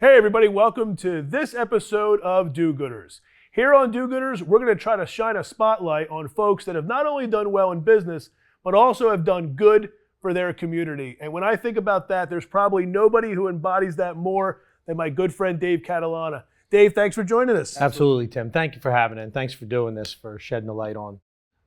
Hey everybody, welcome to this episode of DoGooders. Here on DoGooders, we're going to try to shine a spotlight on folks that have not only done well in business, but also have done good for their community. And when I think about that, there's probably nobody who embodies that more than my good friend Dave Catalana. Dave, thanks for joining us. Absolutely, Tim. Thank you for having it, and thanks for doing this, for shedding the light on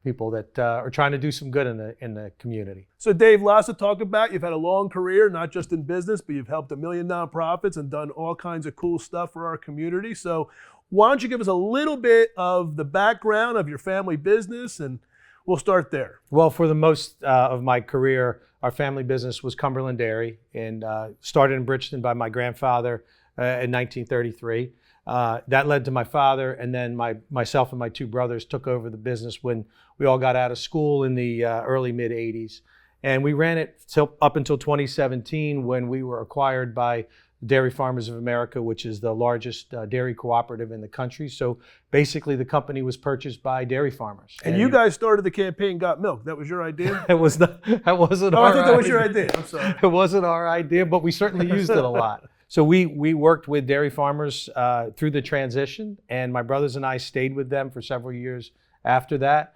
people that are trying to do some good in the community. So Dave, lots to talk about. You've had a long career, not just in business, but you've helped 1 million nonprofits and done all kinds of cool stuff for our community. So why don't you give us a little bit of the background of your family business, and we'll start there. Well, for the most of my career, our family business was Cumberland Dairy, and started in Bridgeton by my grandfather in 1933. That led to my father, and then myself and my two brothers took over the business when we all got out of school in the early mid 80s. And we ran it up until 2017, when we were acquired by Dairy Farmers of America, which is the largest dairy cooperative in the country. So basically the company was purchased by dairy farmers. And you guys started the campaign Got Milk. That was your idea? It was not, that wasn't Oh, our I think that was your idea. idea. I'm sorry. It wasn't our idea, but we certainly used it a lot. So we worked with dairy farmers through the transition, and my brothers and I stayed with them for several years after that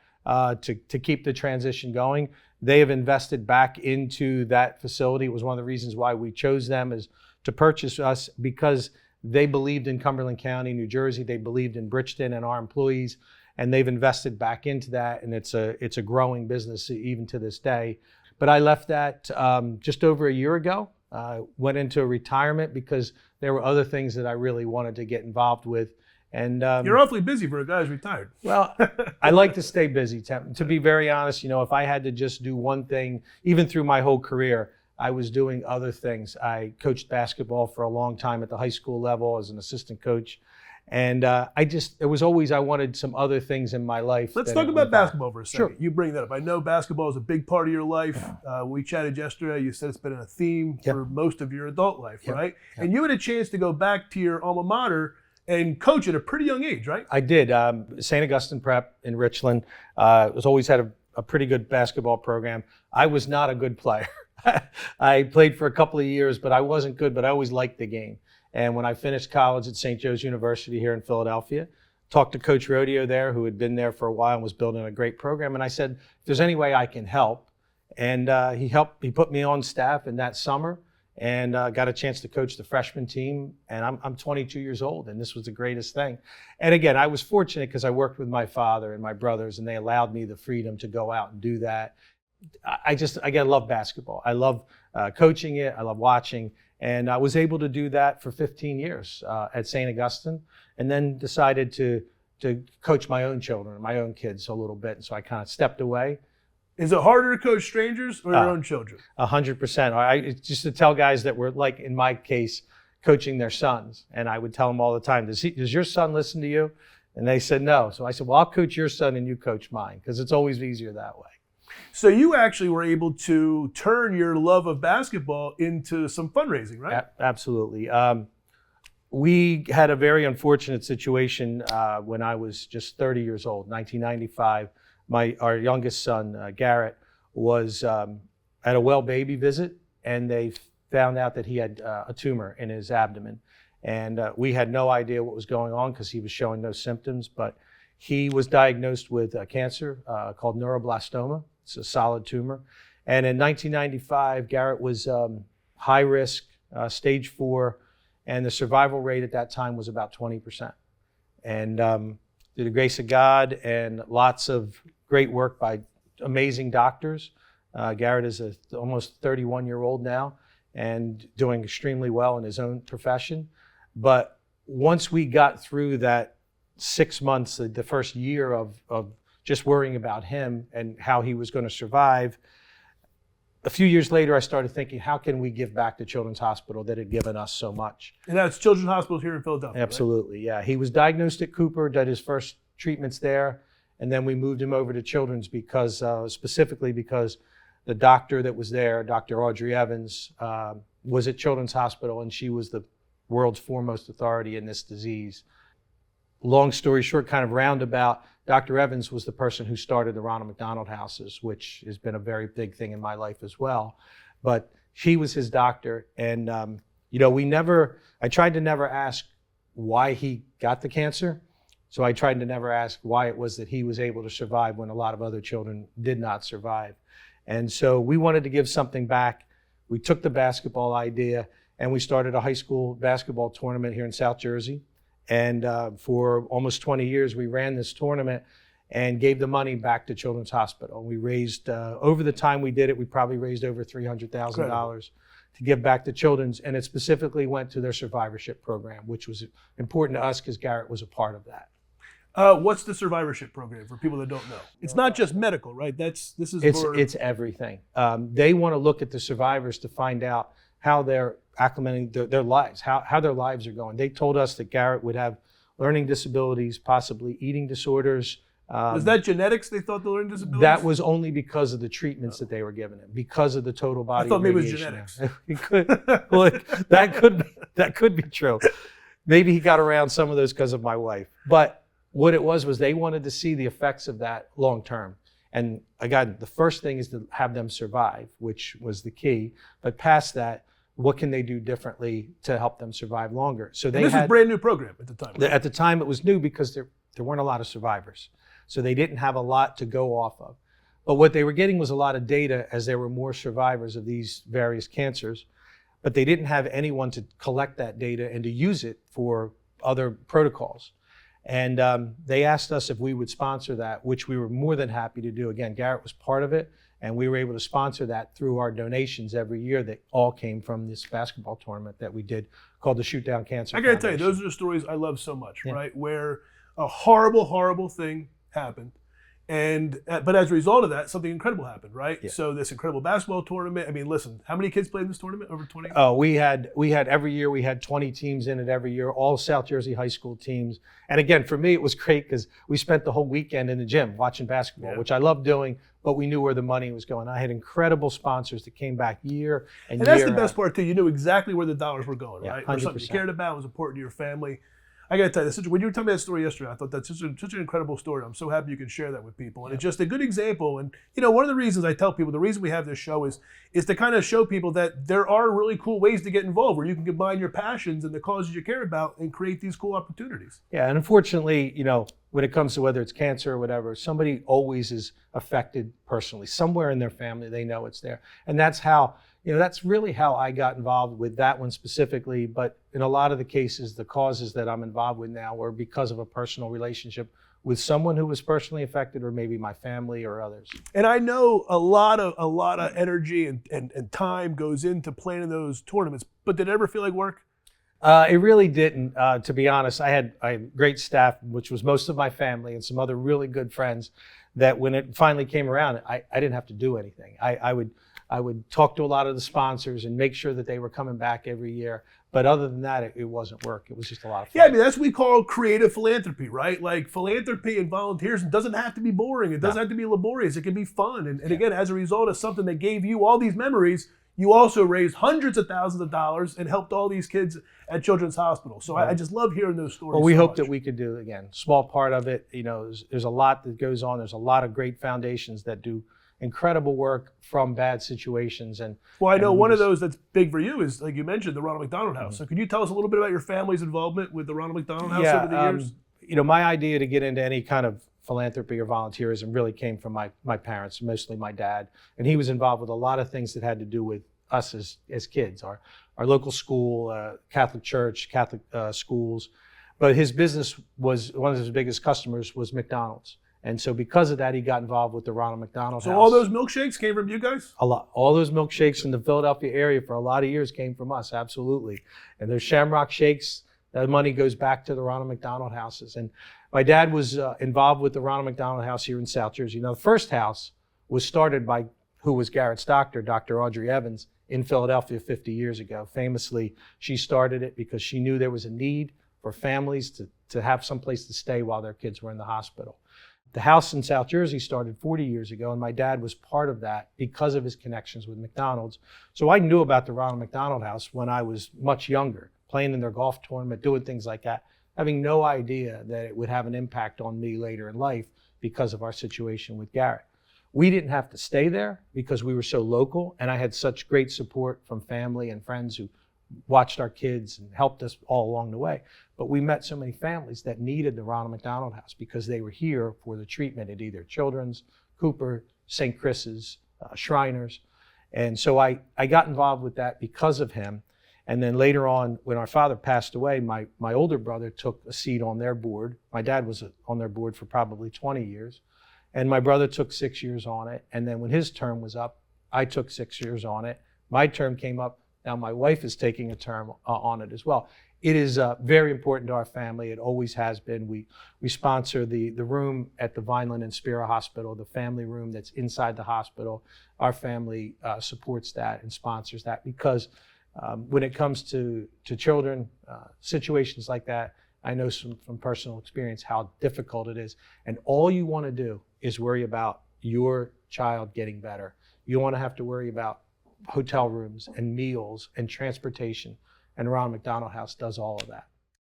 to keep the transition going. They have invested back into that facility. It was one of the reasons why we chose them, is to purchase us, because they believed in Cumberland County, New Jersey. They believed in Bridgeton and our employees, and they've invested back into that, and it's a growing business even to this day. But I left that just over a year ago. Went into retirement because there were other things that I really wanted to get involved with. And you're awfully busy for a guy who's retired. Well, I like to stay busy, Tim. To be very honest, if I had to just do one thing, even through my whole career, I was doing other things. I coached basketball for a long time at the high school level as an assistant coach. And it was always, I wanted some other things in my life. Let's talk about basketball for a second. Sure. You bring that up. I know basketball is a big part of your life. We chatted yesterday. You said it's been a theme for most of your adult life, right? Yep. And you had a chance to go back to your alma mater and coach at a pretty young age, right? I did. St. Augustine Prep in Richland. Was always had a pretty good basketball program. I was not a good player. I played for a couple of years, but I wasn't good, but I always liked the game. And when I finished college at St. Joe's University here in Philadelphia, talked to Coach Rodeo there, who had been there for a while and was building a great program. And I said, if there's any way I can help. And he put me on staff in that summer, and got a chance to coach the freshman team. And I'm 22 years old, and this was the greatest thing. And again, I was fortunate because I worked with my father and my brothers, and they allowed me the freedom to go out and do that. I love basketball. I love coaching it. I love watching. And I was able to do that for 15 years at St. Augustine, and then decided to coach my own children, my own kids a little bit. And so I kind of stepped away. Is it harder to coach strangers or your own children? 100%. It's just to tell guys that were, like in my case, coaching their sons. And I would tell them all the time, does your son listen to you? And they said no. So I said, well, I'll coach your son and you coach mine, because it's always easier that way. So you actually were able to turn your love of basketball into some fundraising, right? Absolutely. We had a very unfortunate situation when I was just 30 years old, 1995. Our youngest son, Garrett, was at a well baby visit, and they found out that he had a tumor in his abdomen. And we had no idea what was going on because he was showing no symptoms, but he was diagnosed with cancer called neuroblastoma. It's a solid tumor. And in 1995, Garrett was high risk, stage 4, and the survival rate at that time was about 20%. And through the grace of God and lots of great work by amazing doctors, Garrett is almost 31-year-old now and doing extremely well in his own profession. But once we got through that 6 months, the first year of just worrying about him and how he was going to survive, a few years later, I started thinking, how can we give back to Children's Hospital that had given us so much? And that's Children's Hospital here in Philadelphia, Absolutely, right? Yeah. He was diagnosed at Cooper, did his first treatments there, and then we moved him over to Children's specifically because the doctor that was there, Dr. Audrey Evans, was at Children's Hospital, and she was the world's foremost authority in this disease. Long story short, kind of roundabout, Dr. Evans was the person who started the Ronald McDonald houses, which has been a very big thing in my life as well. But she was his doctor, and I tried to never ask why he got the cancer. So I tried to never ask why it was that he was able to survive when a lot of other children did not survive. And so we wanted to give something back. We took the basketball idea and we started a high school basketball tournament here in South Jersey. And for almost 20 years, we ran this tournament and gave the money back to Children's Hospital. We raised, over the time we did it, we probably raised over $300,000 to give back to Children's, and it specifically went to their survivorship program, which was important to us because Garrett was a part of that. What's the survivorship program for people that don't know? It's not just medical, right? It's everything. They want to look at the survivors to find out how they're acclimating their lives, how their lives are going. They told us that Garrett would have learning disabilities, possibly eating disorders. Was that genetics? They thought the learning disabilities? That was only because of the treatments that they were giving him, because of the total body. I thought maybe it was genetics. That could be true. Maybe he got around some of those because of my wife. But what it was they wanted to see the effects of that long term. And again, the first thing is to have them survive, which was the key. But past that, what can they do differently to help them survive longer? So this was a brand new program at the time. Right? At the time, it was new because there weren't a lot of survivors. So they didn't have a lot to go off of. But what they were getting was a lot of data as there were more survivors of these various cancers. But they didn't have anyone to collect that data and to use it for other protocols. And they asked us if we would sponsor that, which we were more than happy to do. Again, Garrett was part of it, and we were able to sponsor that through our donations every year that all came from this basketball tournament that we did called the Shoot Down Cancer I got to tell you, those are the stories I love so much, right? Where a horrible, horrible thing happened. But as a result of that, something incredible happened, right? Yeah. So this incredible basketball tournament. I mean, listen, how many kids played in this tournament? Over 20? Oh, we had every year, we had 20 teams in it every year, all South Jersey high school teams. And again, for me, it was great because we spent the whole weekend in the gym watching basketball, which I loved doing, but we knew where the money was going. I had incredible sponsors that came back year and year. And that's the best part too. You knew exactly where the dollars were going, right? 100%. Or something you cared about, was important to your family. I got to tell you, when you were telling me that story yesterday, I thought that's such an incredible story. I'm so happy you can share that with people. And it's just a good example. And, one of the reasons I tell people, the reason we have this show is to kind of show people that there are really cool ways to get involved where you can combine your passions and the causes you care about and create these cool opportunities. Yeah, and unfortunately, when it comes to whether it's cancer or whatever, somebody always is affected personally. Somewhere in their family, they know it's there. And that's how, that's really how I got involved with that one specifically. But in a lot of the cases, the causes that I'm involved with now were because of a personal relationship with someone who was personally affected, or maybe my family or others. And I know a lot of energy and time goes into planning those tournaments, but did it ever feel like work? It really didn't, to be honest. I had great staff, which was most of my family and some other really good friends, that when it finally came around, I didn't have to do anything. I would talk to a lot of the sponsors and make sure that they were coming back every year. But other than that, it wasn't work. It was just a lot of fun. Yeah, I mean, that's what we call creative philanthropy, right? Like philanthropy and volunteers, it doesn't have to be boring. It doesn't have to be laborious. It can be fun. And again, as a result of something that gave you all these memories, you also raised hundreds of thousands of dollars and helped all these kids at Children's Hospital. So I just love hearing those stories. Well, we hope that we could do, again, small part of it. There's a lot that goes on. There's a lot of great foundations that do incredible work from bad situations. Well, I know one of those that's big for you is, like you mentioned, the Ronald McDonald House. So could you tell us a little bit about your family's involvement with the Ronald McDonald House over the years? My idea to get into any kind of philanthropy or volunteerism really came from my parents, mostly my dad. And he was involved with a lot of things that had to do with us as kids, our local school, Catholic church, Catholic schools. But his business was, one of his biggest customers was McDonald's. And so because of that, he got involved with the Ronald McDonald House. So all those milkshakes came from you guys? A lot. All those milkshakes in the Philadelphia area for a lot of years came from us, absolutely. And those Shamrock Shakes, that money goes back to the Ronald McDonald Houses. And my dad was involved with the Ronald McDonald House here in South Jersey. Now, the first house was started by who was Garrett's doctor, Dr. Audrey Evans, in Philadelphia 50 years ago. Famously, she started it because she knew there was a need for families to have some place to stay while their kids were in the hospital. The house in South Jersey started 40 years ago, and my dad was part of that because of his connections with McDonald's. So I knew about the Ronald McDonald House when I was much younger, playing in their golf tournament, doing things like that, having no idea that it would have an impact on me later in life because of our situation with Garrett. We didn't have to stay there because we were so local, and I had such great support from family and friends who watched our kids and helped us all along the way. But we met so many families that needed the Ronald McDonald House because they were here for the treatment at either Children's, Cooper, St. Chris's, Shriners. And so I got involved with that because of him. And then later on, when our father passed away, my older brother took a seat on their board. My dad was on their board for probably 20 years. And my brother took 6 years on it. And then when his term was up, I took 6 years on it. My term came up. Now my wife is taking a term on it as well. It is very important to our family. It always has been. We sponsor the room at the Vineland and Spira Hospital, the family room that's inside the hospital. Our family supports that and sponsors that because when it comes to children, situations like that, I know from personal experience how difficult it is. And all you want to do is worry about your child getting better. You don't want to have to worry about hotel rooms and meals and transportation. And Ronald McDonald House does all of that.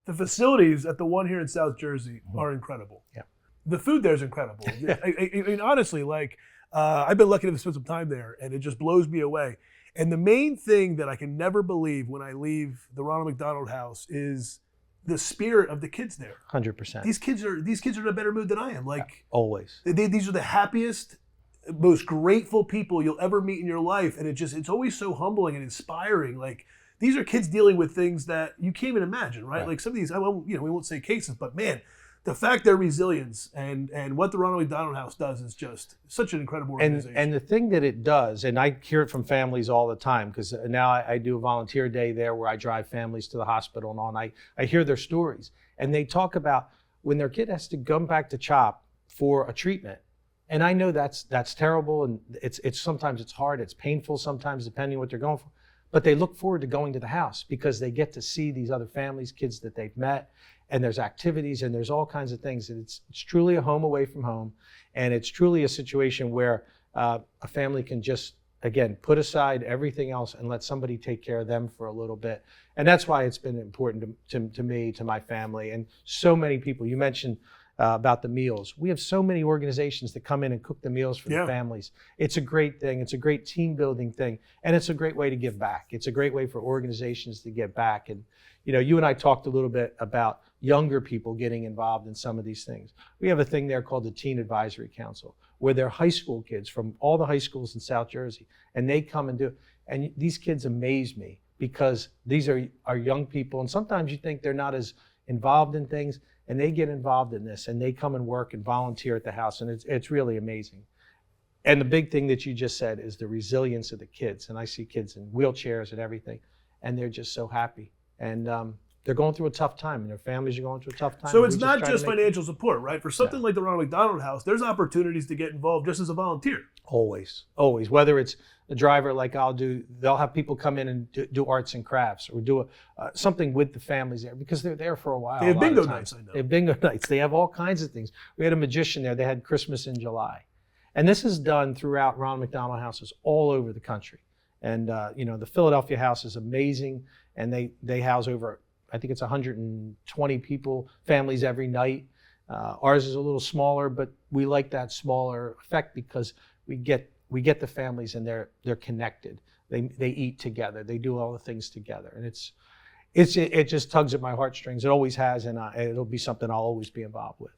The facilities at the one here in South Jersey are incredible. Yeah. The food there is incredible. I mean, honestly, like I've been lucky to spend some time there, and it just blows me away. And the main thing that I can never believe when I leave the Ronald McDonald House is the spirit of the kids there. 100%. These kids are in a better mood than I am. Like always. These are the happiest, most grateful people you'll ever meet in your life, and it's always so humbling and inspiring. Like these are kids dealing with things that you can't even imagine, right? Like some of these, we won't say cases, but man, the fact their resilience and what the Ronald McDonald House does is just such an incredible organization. And the thing that it does, and I hear it from families all the time, because now I do a volunteer day there where I drive families to the hospital and all, and I hear their stories. And they talk about when their kid has to come back to CHOP for a treatment. And I know that's terrible, and it's sometimes it's hard, it's painful sometimes depending on what they're going for. But they look forward to going to the house because they get to see these other families, kids that they've met, and there's activities and there's all kinds of things. And it's truly a home away from home. And it's truly a situation where a family can just, again, put aside everything else and let somebody take care of them for a little bit. And that's why it's been important to me, to my family, and so many people. You mentioned about the meals. We have so many organizations that come in and cook the meals for the families. It's a great thing. It's a great team building thing. And it's a great way to give back. It's a great way for organizations to give back. And, you and I talked a little bit about younger people getting involved in some of these things. We have a thing there called the Teen Advisory Council, where they're high school kids from all the high schools in South Jersey, and they come and do it. And these kids amaze me because these are young people, and sometimes you think they're not as involved in things, and they get involved in this, and they come and work and volunteer at the house, and it's really amazing. And the big thing that you just said is the resilience of the kids, and I see kids in wheelchairs and everything, and they're just so happy. And they're going through a tough time, and their families are going through a tough time. So it's not just financial support, right? For something like the Ronald McDonald House, there's opportunities to get involved just as a volunteer. Always. Whether it's a driver like I'll do, they'll have people come in and do arts and crafts or do something with the families there because they're there for a while. They have bingo nights, I know. They have bingo nights. They have all kinds of things. We had a magician there. They had Christmas in July. And this is done throughout Ronald McDonald houses all over the country. And, the Philadelphia house is amazing. And they house over, I think it's 120 people, families every night. Ours is a little smaller, but we like that smaller effect because we get the families and they're connected. They eat together. They do all the things together, and it just tugs at my heartstrings. It always has, and it'll be something I'll always be involved with.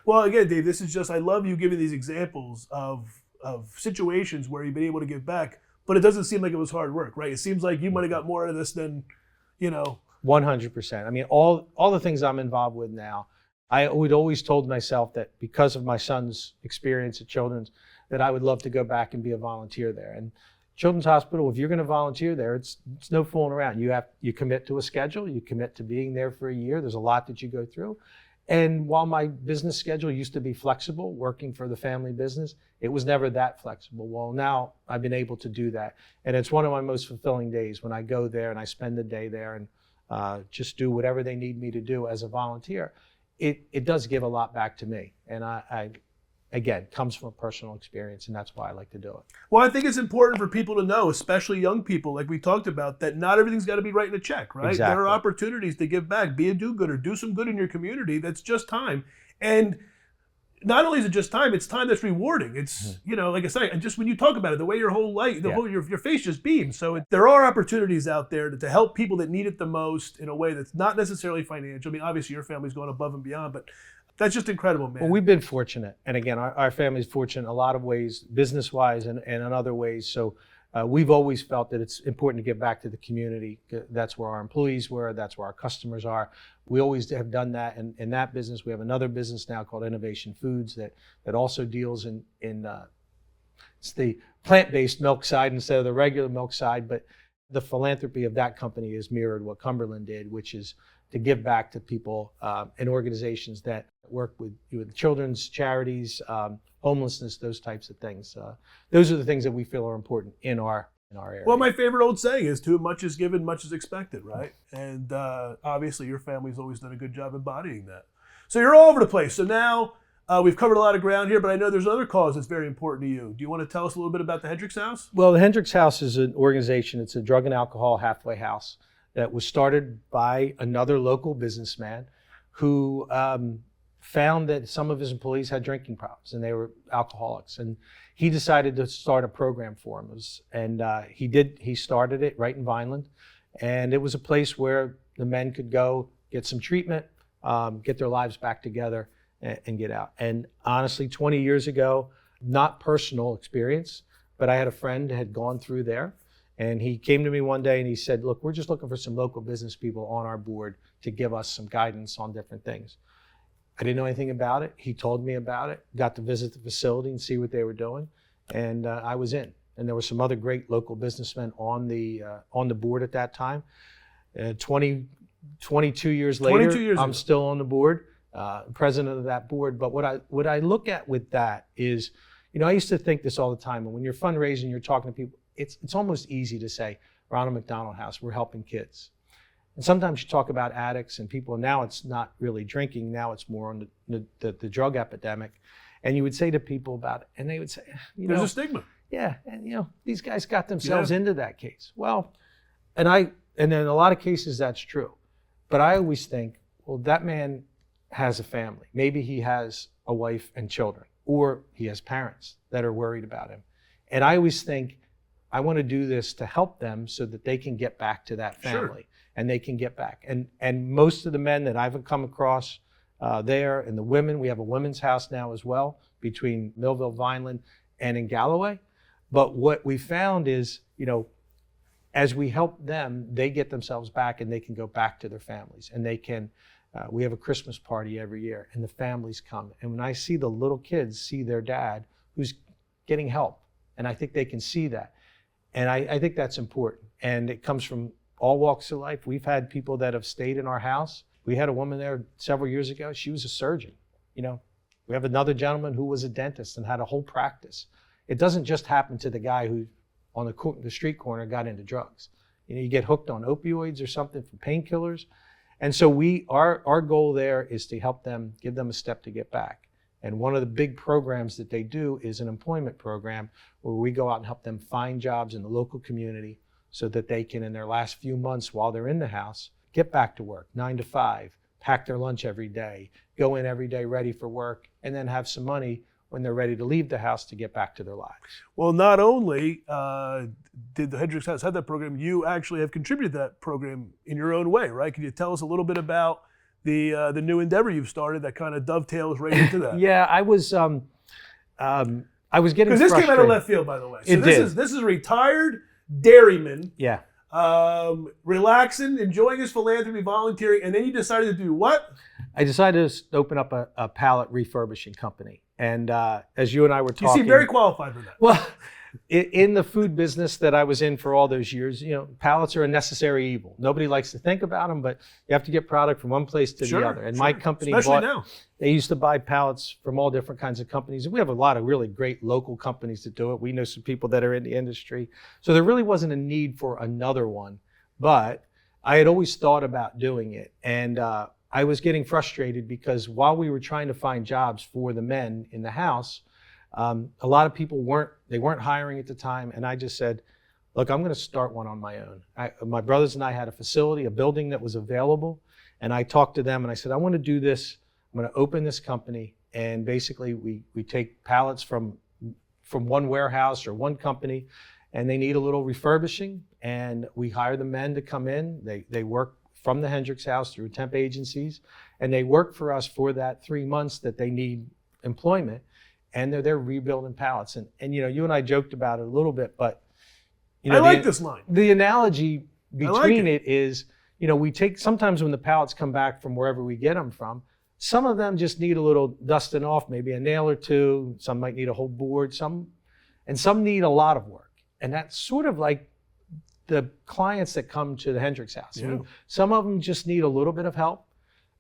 Well, again, Dave, this is just, I love you giving these examples of situations where you've been able to give back, but it doesn't seem like it was hard work, right? It seems like you might have got more out of this than, 100%. I mean, all the things I'm involved with now, I would always told myself that because of my son's experience at Children's, that I would love to go back and be a volunteer there. And Children's Hospital, if you're going to volunteer there, it's no fooling around. You commit to a schedule, you commit to being there for a year. There's a lot that you go through. And while my business schedule used to be flexible, working for the family business, it was never that flexible. Well, now I've been able to do that. And it's one of my most fulfilling days when I go there and I spend the day there and just do whatever they need me to do as a volunteer. It does give a lot back to me. And I again, comes from a personal experience, and that's why I like to do it. Well, I think it's important for people to know, especially young people, like we talked about, that not everything's got to be writing a check, right? Exactly. There are opportunities to give back, be a do-gooder, do some good in your community. That's just time. And not only is it just time, it's time that's rewarding. It's, like I say, and just when you talk about it, the way your whole life, your face just beams. So there are opportunities out there to help people that need it the most in a way that's not necessarily financial. I mean, obviously your family's going above and beyond, but that's just incredible, man. Well, we've been fortunate. And again, our family's fortunate in a lot of ways, business-wise and in other ways. So we've always felt that it's important to give back to the community. That's where our employees were. That's where our customers are. We always have done that in that business. We have another business now called Innovation Foods that also deals in it's the plant-based milk side instead of the regular milk side. But the philanthropy of that company is mirrored what Cumberland did, which is to give back to people and organizations that work with children's charities, homelessness, those types of things. Those are the things that we feel are important in our area. Well, my favorite old saying is, too much is given, much is expected, right? And obviously your family's always done a good job embodying that. So you're all over the place. So now we've covered a lot of ground here, but I know there's another cause that's very important to you. Do you want to tell us a little bit about the Hendricks House? Well, the Hendricks House is an organization. It's a drug and alcohol halfway house that was started by another local businessman who found that some of his employees had drinking problems and they were alcoholics. And he decided to start a program for them. He started it right in Vineland. And it was a place where the men could go get some treatment, get their lives back together and get out. And honestly, 20 years ago, not personal experience, but I had a friend that had gone through there. And he came to me one day and he said, look, we're just looking for some local business people on our board to give us some guidance on different things. I didn't know anything about it. He told me about it, got to visit the facility and see what they were doing. And I was in. And there were some other great local businessmen on the board at that time. 22 years later, I'm still on the board, president of that board. But what I look at with that is, I used to think this all the time. And when you're fundraising, you're talking to people, it's almost easy to say, Ronald McDonald House, we're helping kids. And sometimes you talk about addicts and people, now it's not really drinking, now it's more on the drug epidemic. And you would say to people about it, and they would say, there's a stigma. Yeah, and these guys got themselves into that case. Well, and in a lot of cases that's true. But I always think, well, that man has a family. Maybe he has a wife and children, or he has parents that are worried about him. And I always think, I want to do this to help them so that they can get back to that family. Sure. And they can get back. And most of the men that I've come across there, and the women, we have a women's house now as well, between Millville, Vineland, and in Galloway. But what we found is, as we help them, they get themselves back and they can go back to their families. And they can, we have a Christmas party every year and the families come. And when I see the little kids see their dad who's getting help, and I think they can see that. And I think that's important. And it comes from all walks of life. We've had people that have stayed in our house. We had a woman there several years ago. She was a surgeon. We have another gentleman who was a dentist and had a whole practice. It doesn't just happen to the guy who on the street corner got into drugs. You get hooked on opioids or something from painkillers. And so our goal there is to help them, give them a step to get back. And one of the big programs that they do is an employment program where we go out and help them find jobs in the local community so that they can, in their last few months while they're in the house, get back to work, 9 to 5, pack their lunch every day, go in every day ready for work, and then have some money when they're ready to leave the house to get back to their lives. Well, not only did the Hendricks House have that program, you actually have contributed to that program in your own way, right? Can you tell us a little bit about the new endeavor you've started that kind of dovetails right into that? Yeah, I was getting frustrated. Because this came out of left field, by the way. So this is a retired dairyman. Yeah. Relaxing, enjoying his philanthropy, volunteering, and then you decided to do what? I decided to open up a pallet refurbishing company. And as you and I were talking... You seem very qualified for that. Well, in the food business that I was in for all those years, pallets are a necessary evil. Nobody likes to think about them, but you have to get product from one place to the other. And my company they used to buy pallets from all different kinds of companies. And we have a lot of really great local companies that do it. We know some people that are in the industry. So there really wasn't a need for another one. But I had always thought about doing it. And I was getting frustrated because while we were trying to find jobs for the men in the house, a lot of people weren't hiring at the time. And I just said, look, I'm going to start one on my own. My brothers and I had a facility, a building that was available. And I talked to them and I said, I want to do this. I'm going to open this company and basically we take pallets from one warehouse or one company, and they need a little refurbishing, and we hire the men to come in. They work from the Hendricks House through temp agencies, and they work for us for that 3 months that they need employment, and they're there rebuilding pallets. And you and I joked about it a little bit, but I like this line. The analogy between it is, we take, sometimes when the pallets come back from wherever we get them from, some of them just need a little dusting off, maybe a nail or two. Some might need a whole board, some need a lot of work. And that's sort of like the clients that come to the Hendricks House. Yeah. I mean, some of them just need a little bit of help,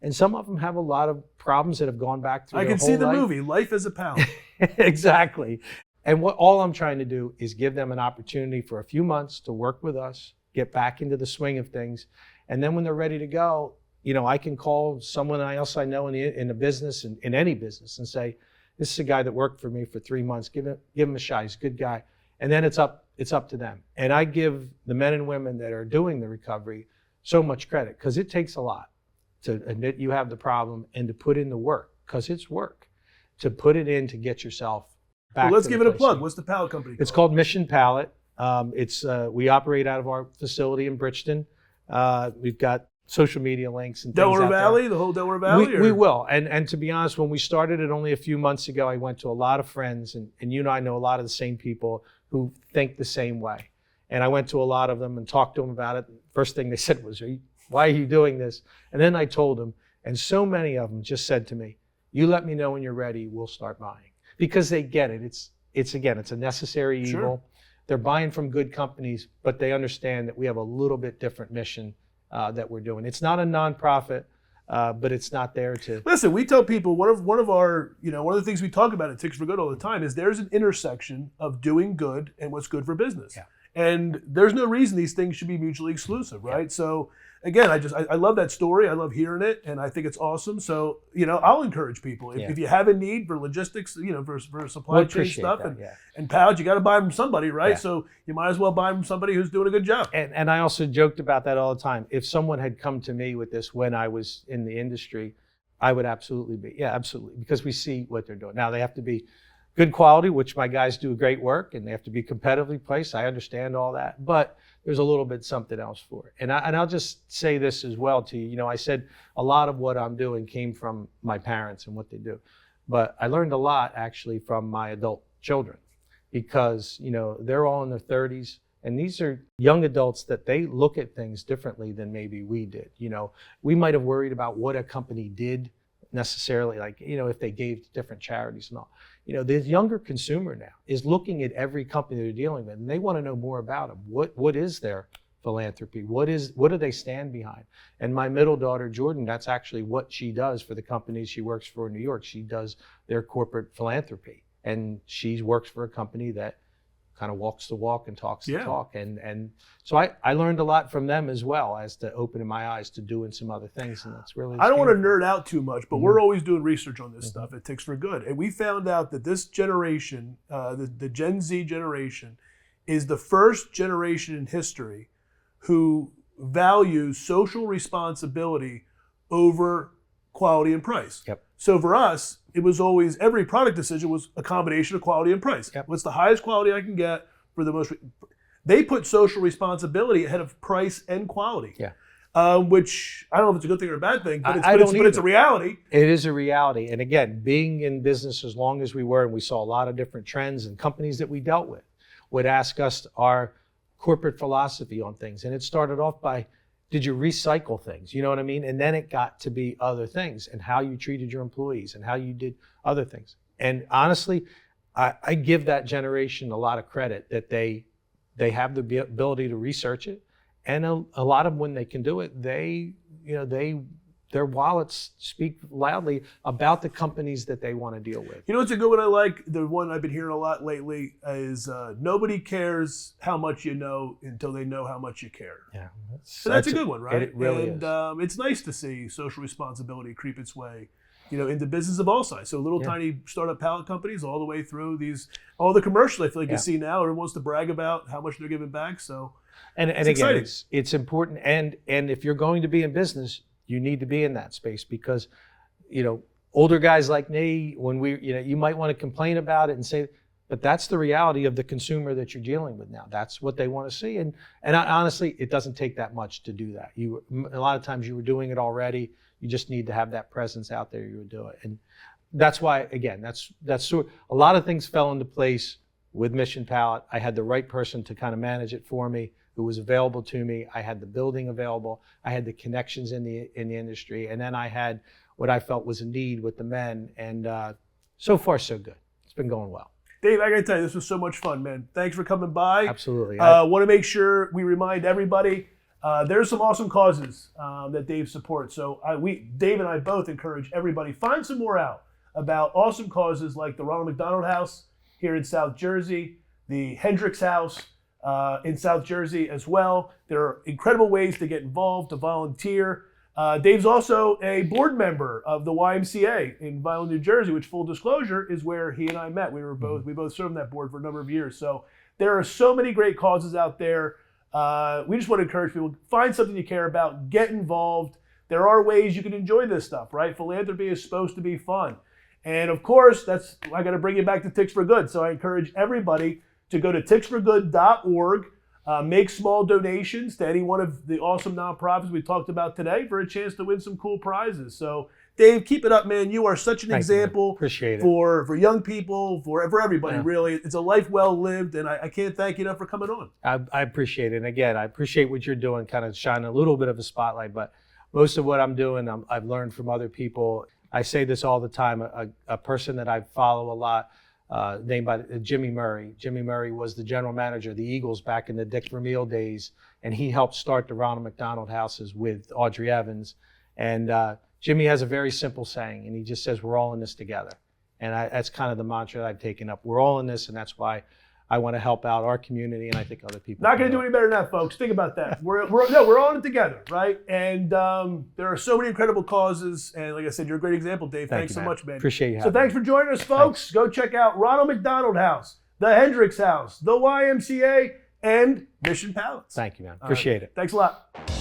and some of them have a lot of problems that have gone back through I their can see whole the life. movie, Life as a Pallet. Exactly. And all I'm trying to do is give them an opportunity for a few months to work with us, get back into the swing of things. And then when they're ready to go, I can call someone else I know in the business, in any business, and say, this is a guy that worked for me for 3 months. Give him a shot. He's a good guy. And then it's up to them. And I give the men and women that are doing the recovery so much credit, because it takes a lot to admit you have the problem and to put in the work, because it's work, to put it in to get yourself back. Well, let's to give the it a place. plug. What's the pallet company It's called Mission Pallet. We operate out of our facility in Bridgeton. We've got social media links and things Delaware out there. Valley, the whole Delaware Valley? We will. And to be honest, when we started it only a few months ago, I went to a lot of friends, and you and I know a lot of the same people who think the same way. And I went to a lot of them and talked to them about it. First thing they said was, why are you doing this? And then I told them, and so many of them just said to me, you let me know when you're ready, we'll start buying. Because they get it. It's a necessary evil. Sure. They're buying from good companies, but they understand that we have a little bit different mission that we're doing. It's not a nonprofit, but it's not there to. Listen, we tell people one of the things we talk about at Ticks for Good all the time is there's an intersection of doing good and what's good for business. Yeah. And there's no reason these things should be mutually exclusive, right? Yeah. So again, I love that story. I love hearing it, and I think it's awesome. So, I'll encourage people. If you have a need for logistics, for supply chain stuff and pallets, you got to buy them from somebody, right? Yeah. So you might as well buy them from somebody who's doing a good job. And I also joked about that all the time. If someone had come to me with this when I was in the industry, I would absolutely because we see what they're doing. Now, they have to be good quality, which my guys do great work, and they have to be competitively priced. I understand all that, but there's a little bit something else for it. And I'll just say this as well to you. I said a lot of what I'm doing came from my parents and what they do, but I learned a lot actually from my adult children, because they're all in their 30s, and these are young adults that they look at things differently than maybe we did. We might have worried about what a company did necessarily, like if they gave to different charities and all. The younger consumer now is looking at every company they're dealing with, and they want to know more about them. What is their philanthropy? What do they stand behind? And my middle daughter, Jordan, that's actually what she does for the companies she works for in New York. She does their corporate philanthropy, and she works for a company that kind of walks the walk and talks the talk. And so I learned a lot from them as well, as to opening my eyes to doing some other things. And that's really, I don't want to nerd out too much, but we're always doing research on this stuff at Ticks for Good. And we found out that this generation, the Gen Z generation, is the first generation in history who values social responsibility over quality and price. Yep. So for us, it was always, every product decision was a combination of quality and price. Yep. What's the highest quality I can get for the most? They put social responsibility ahead of price and quality. Yeah. Which I don't know if it's a good thing or a bad thing, but it's a reality. It is a reality. And again, being in business as long as we were, and we saw a lot of different trends, and companies that we dealt with would ask us our corporate philosophy on things. And it started off by, did you recycle things? You know what I mean? And then it got to be other things, and how you treated your employees and how you did other things. And honestly, I give that generation a lot of credit that they have the ability to research it. And a lot of them, when they can do it, their wallets speak loudly about the companies that they want to deal with. It's a good one I like. The one I've been hearing a lot lately is nobody cares how much you know until they know how much you care. Yeah, so that's a good one, right? It really is. It's nice to see social responsibility creep its way, into business of all sides. So tiny startup pallet companies all the way through all the commercials I feel like you see now. Everyone wants to brag about how much they're giving back. So and again, it's important. And if you're going to be in business, you need to be in that space, because, older guys like me, when you might want to complain about it and say, but that's the reality of the consumer that you're dealing with now. That's what they want to see. And honestly, it doesn't take that much to do that. A lot of times you were doing it already. You just need to have that presence out there. You would do it. And that's why, again, that's sort of, a lot of things fell into place with Mission Pallet. I had the right person to kind of manage it for me, who was available to me. I had the building available. I had the connections in the industry. And then I had what I felt was a need with the men. And so far, so good. It's been going well. Dave, I gotta tell you, this was so much fun, man. Thanks for coming by. Absolutely. Want to make sure we remind everybody, there's some awesome causes that Dave supports. So Dave and I both encourage everybody, find some more out about awesome causes like the Ronald McDonald House here in South Jersey, the Hendricks House in South Jersey as well. There are incredible ways to get involved, to volunteer. Dave's also a board member of the YMCA in Vineland, New Jersey, which, full disclosure, is where he and I met. We both served on that board for a number of years. So there are so many great causes out there. We just want to encourage people, find something you care about, get involved. There are ways you can enjoy this stuff, right? Philanthropy is supposed to be fun. And of course, I got to bring you back to Ticks for Good. So I encourage everybody to go to ticksforgood.org. Make small donations to any one of the awesome nonprofits we talked about today for a chance to win some cool prizes. So, Dave, keep it up, man. You are such an example for young people, for everybody, really. It's a life well lived, and I can't thank you enough for coming on. I appreciate it. And again, I appreciate what you're doing, kind of shining a little bit of a spotlight, but most of what I'm doing, I've learned from other people. I say this all the time. A person that I follow a lot, named by Jimmy Murray. Jimmy Murray was the general manager of the Eagles back in the Dick Vermeil days, and he helped start the Ronald McDonald houses with Audrey Evans. And Jimmy has a very simple saying, and he just says, we're all in this together. And that's kind of the mantra that I've taken up. We're all in this, and that's why I want to help out our community, and I think other people. Not going to do any better than that, folks. Think about that. We're all in it together, right? And there are so many incredible causes, and like I said, you're a great example, Dave. Thanks so much, man. Appreciate you. So thanks for joining us, folks. Go check out Ronald McDonald House, the Hendricks House, the YMCA, and Mission Pallets. Thank you, man. Appreciate it. Thanks a lot.